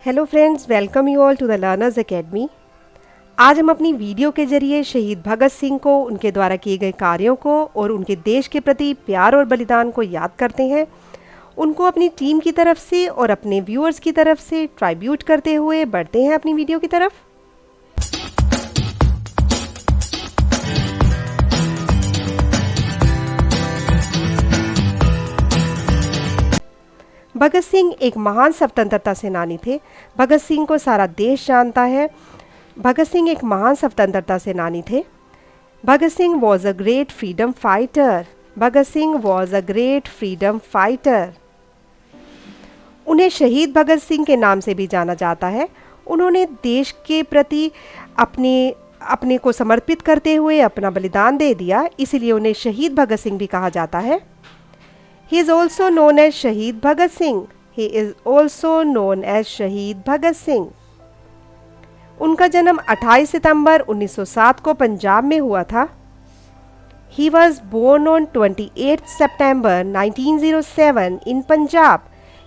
Hello friends, welcome you all to the learners academy. आज हम अपनी वीडियो के जरिए शहीद भगत सिंह को, उनके द्वारा किए गए कार्यों को और उनके देश के प्रति प्यार और बलिदान को याद करते हैं। उनको अपनी टीम की तरफ से और अपने व्यूअर्स की तरफ से ट्राइब्यूट करते हुए बढ़ते हैं अपनी वीडियो की तरफ। भगत सिंह एक महान स्वतंत्रता सेनानी थे। भगत सिंह को सारा देश जानता है। भगत सिंह एक महान स्वतंत्रता सेनानी थे। Bhagat Singh was a great freedom fighter. Bhagat Singh was a great freedom fighter. उन्हें शहीद भगत सिंह के नाम से भी जाना जाता है। उन्होंने देश के प्रति अपने को समर्पित करते हुए अपना बलिदान दे दिया, इसीलिए उन्हें शहीद भगत सिंह भी कहा जाता है। He is also known as शहीद Bhagat Singh. He is also known as शहीद भगत सिंह। उनका जन्म 28 सितंबर 1907 को पंजाब में हुआ था। He was born on 28 September 1907 in Punjab.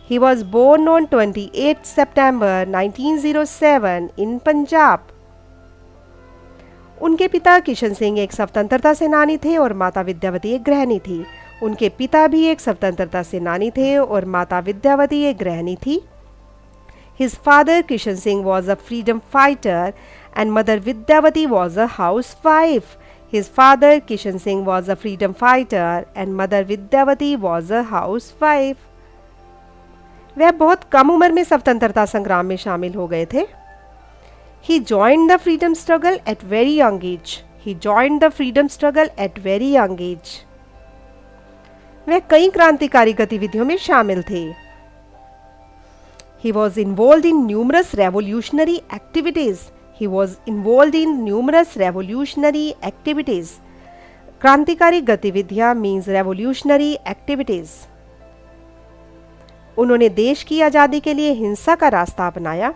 He was born on 28 September 1907 in Punjab. उनके पिता किशन सिंह एक स्वतंत्रता सेनानी थे और माता विद्यावती एक गृहिणी थी। उनके पिता भी एक स्वतंत्रता सेनानी थे और माता विद्यावती एक गृहिणी थी। His father Kishan Singh was a freedom fighter and mother Vidyavati was a housewife. His father Kishan Singh was a freedom fighter and mother Vidyavati was a housewife. वह बहुत कम उम्र में स्वतंत्रता संग्राम में शामिल हो गए थे। He joined the freedom struggle at very young age. He joined the freedom struggle at very young age. वह कई क्रांतिकारी गतिविधियों में शामिल थे। He was involved in numerous revolutionary activities. He was involved in numerous revolutionary activities. क्रांतिकारी गतिविधियां means revolutionary activities. उन्होंने देश की आज़ादी के लिए हिंसा का रास्ता अपनाया।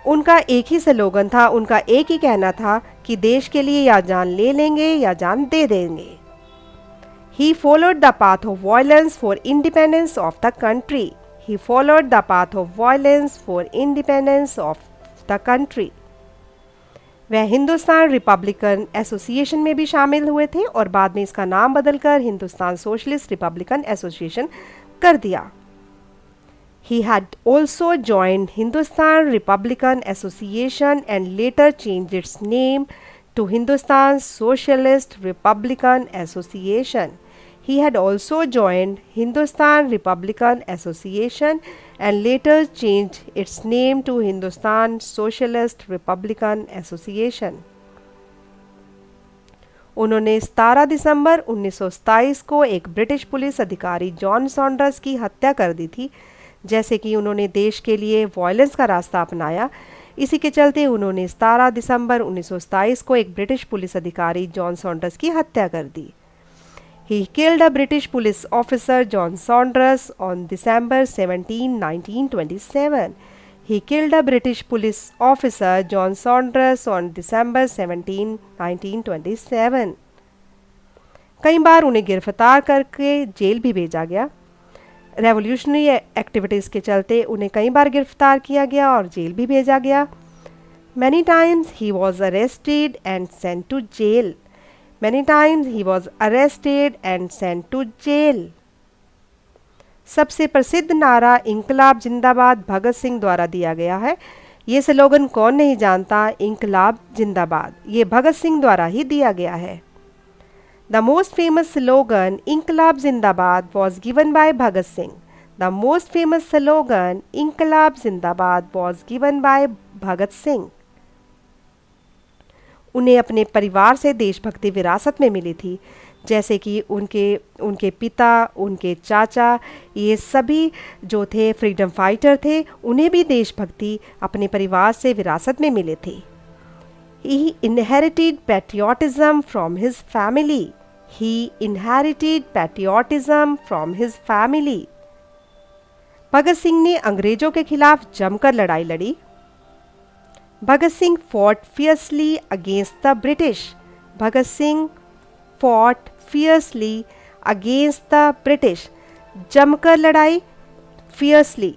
उनका एक ही स्लोगन था, उनका एक ही कहना था कि देश के लिए या जान ले लेंगे या जान दे देंगे। He followed the path of violence for independence of the country. He followed the path of violence for independence of the country. वह हिंदुस्तान रिपब्लिकन एसोसिएशन में भी शामिल हुए थे और बाद में इसका नाम बदलकर हिंदुस्तान सोशलिस्ट रिपब्लिकन एसोसिएशन कर दिया। He had also joined Hindustan Republican Association and later changed its name to Hindustan Socialist Republican Association. He had also joined Hindustan Republican Association and later changed its name to Hindustan Socialist Republican Association. उन्होंने 17 दिसंबर 1927 को एक British police अधिकारी John Saunders की हत्या कर दी थी। जैसे कि उन्होंने देश के लिए वायलेंस का रास्ता अपनाया, इसी के चलते उन्होंने 17 दिसंबर 1927 को एक ब्रिटिश पुलिस अधिकारी जॉन सॉन्डर्स की हत्या कर दी। He killed a British police officer John Saunders on December 17, 1927. He killed a British police officer John Saunders on December 17, 1927. कई बार उन्हें गिरफ्तार करके जेल भी भेजा गया। रेवोल्यूशनरी एक्टिविटीज़ के चलते उन्हें कई बार गिरफ्तार किया गया और जेल भी भेजा गया। Many times he was arrested and sent to jail. Many times he was arrested and sent to jail. सबसे प्रसिद्ध नारा इंकलाब जिंदाबाद भगत सिंह द्वारा दिया गया है। ये स्लोगन कौन नहीं जानता, इंकलाब जिंदाबाद, ये भगत सिंह द्वारा ही दिया गया है। The most famous slogan इंकलाब जिंदाबाद was given by Bhagat Singh. The most famous slogan इंकलाब जिंदाबाद was given by Bhagat Singh. उन्हें अपने परिवार से देशभक्ति विरासत में मिली थी, जैसे कि उनके पिता, उनके चाचा, ये सभी जो थे फ्रीडम फाइटर थे, उन्हें भी देशभक्ति अपने परिवार से विरासत में मिले थे। He inherited patriotism from his family. He inherited patriotism from his family. Bhagat Singh ने अंग्रेजों के खिलाफ जमकर लड़ाई लड़ी। Bhagat Singh fought fiercely against the British. Bhagat Singh fought fiercely against the British. जमकर लड़ाई, fiercely.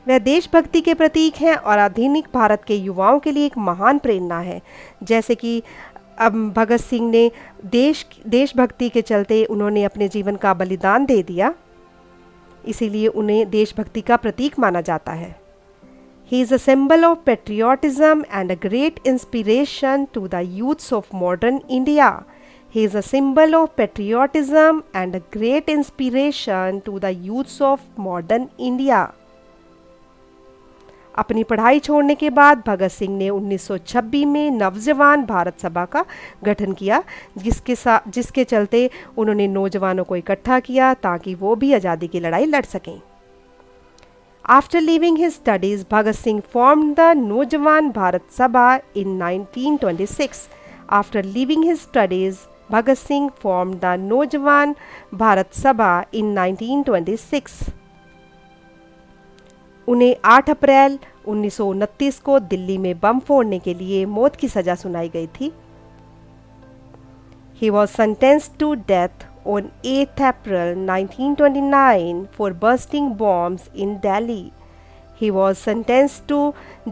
वह देशभक्ति के प्रतीक हैं और आधुनिक भारत के युवाओं के लिए एक महान प्रेरणा है। जैसे कि अब भगत सिंह ने देशभक्ति के चलते उन्होंने अपने जीवन का बलिदान दे दिया, इसीलिए उन्हें देशभक्ति का प्रतीक माना जाता है। He is a symbol of patriotism and a great inspiration to the youths of modern India. He is a symbol of patriotism and a great inspiration to the youths of modern India. अपनी पढ़ाई छोड़ने के बाद भगत सिंह ने 1926 में नवजवान भारत सभा का गठन किया, जिसके चलते उन्होंने नौजवानों को इकट्ठा किया ताकि वो भी आज़ादी की लड़ाई लड़ सकें। After leaving his studies, Bhagat Singh formed the Naujawan Bharat Sabha in 1926. After leaving his studies, Bhagat Singh formed the Naujawan Bharat Sabha in 1926. उन्हें 8 अप्रैल 1929 को दिल्ली में बम फोड़ने के लिए मौत की सजा सुनाई गई थी। He was sentenced to death on 8 April 1929 for bursting bombs in Delhi. He was sentenced to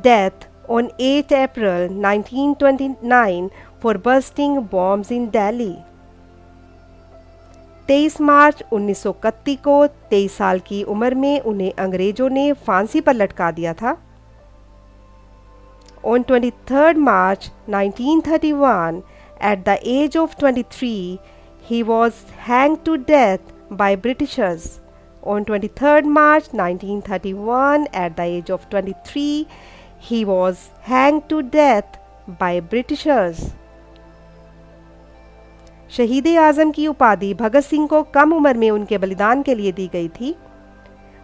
death on 8 April 1929 for bursting bombs in Delhi. 23 मार्च 1931 को 23 साल की उम्र में उन्हें अंग्रेजों ने फांसी पर लटका दिया था। On 23 March 1931, at the age of 23, he was hanged to death by Britishers. On 23 March 1931, at the age of 23, he was hanged to death by Britishers. शहीद आज़म की उपाधि भगत सिंह को कम उम्र में उनके बलिदान के लिए दी गई थी।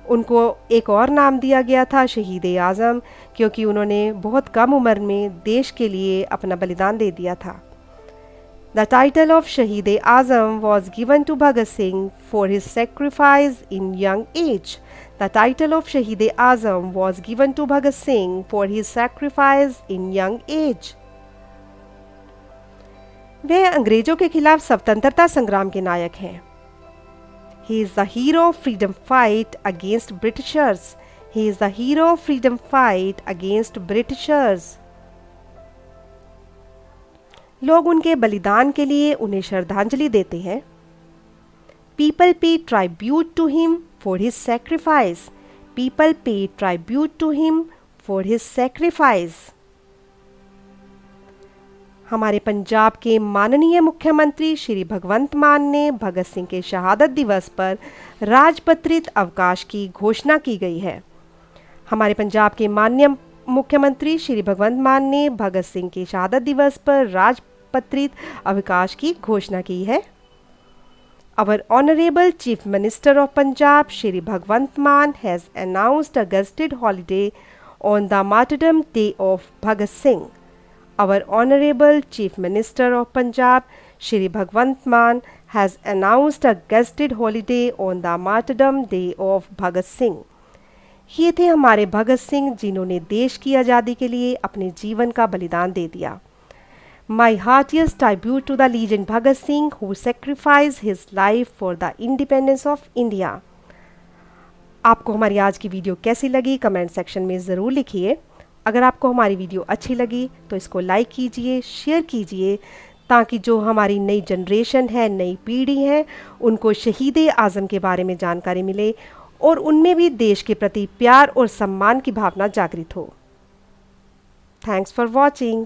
उनको एक और नाम दिया गया था शहीद आज़म, क्योंकि उन्होंने बहुत कम उम्र में देश के लिए अपना बलिदान दे दिया था। The title of Shaheed Azam was given to Bhagat Singh for his sacrifice in young age. The title of Shaheed Azam was given to Bhagat Singh for his sacrifice in young age. वे अंग्रेजों के खिलाफ स्वतंत्रता संग्राम के नायक हैं। He is the hero of freedom fight against Britishers. He is the hero of freedom fight against Britishers. लोग उनके बलिदान के लिए उन्हें श्रद्धांजलि देते हैं। People pay tribute to him for his sacrifice. People pay tribute to him for his sacrifice. हमारे पंजाब के माननीय मुख्यमंत्री श्री भगवंत मान ने भगत सिंह के शहादत दिवस पर राजपत्रित अवकाश की घोषणा की गई है। हमारे पंजाब के माननीय मुख्यमंत्री श्री भगवंत मान ने भगत सिंह के शहादत दिवस पर राजपत्रित अवकाश की घोषणा की है। Our Honorable Chief Minister of Punjab Shri Bhagwant Mann has announced a gazetted holiday on the martyrdom day of Bhagat Singh. Our Honorable Chief Minister of Punjab Shri Bhagwant Mann has announced a gazetted holiday on the martyrdom day of Bhagat Singh. ये थे हमारे भगत सिंह जिन्होंने देश की आज़ादी के लिए अपने जीवन का बलिदान दे दिया। My heartiest tribute to the legend Bhagat Singh who sacrificed his life for the independence of India. आपको हमारी आज की वीडियो कैसी लगी कमेंट सेक्शन में ज़रूर लिखिए। अगर आपको हमारी वीडियो अच्छी लगी तो इसको लाइक कीजिए, शेयर कीजिए, ताकि जो हमारी नई जनरेशन है, नई पीढ़ी है, उनको शहीद आज़म के बारे में जानकारी मिले और उनमें भी देश के प्रति प्यार और सम्मान की भावना जागृत हो। Thanks for watching.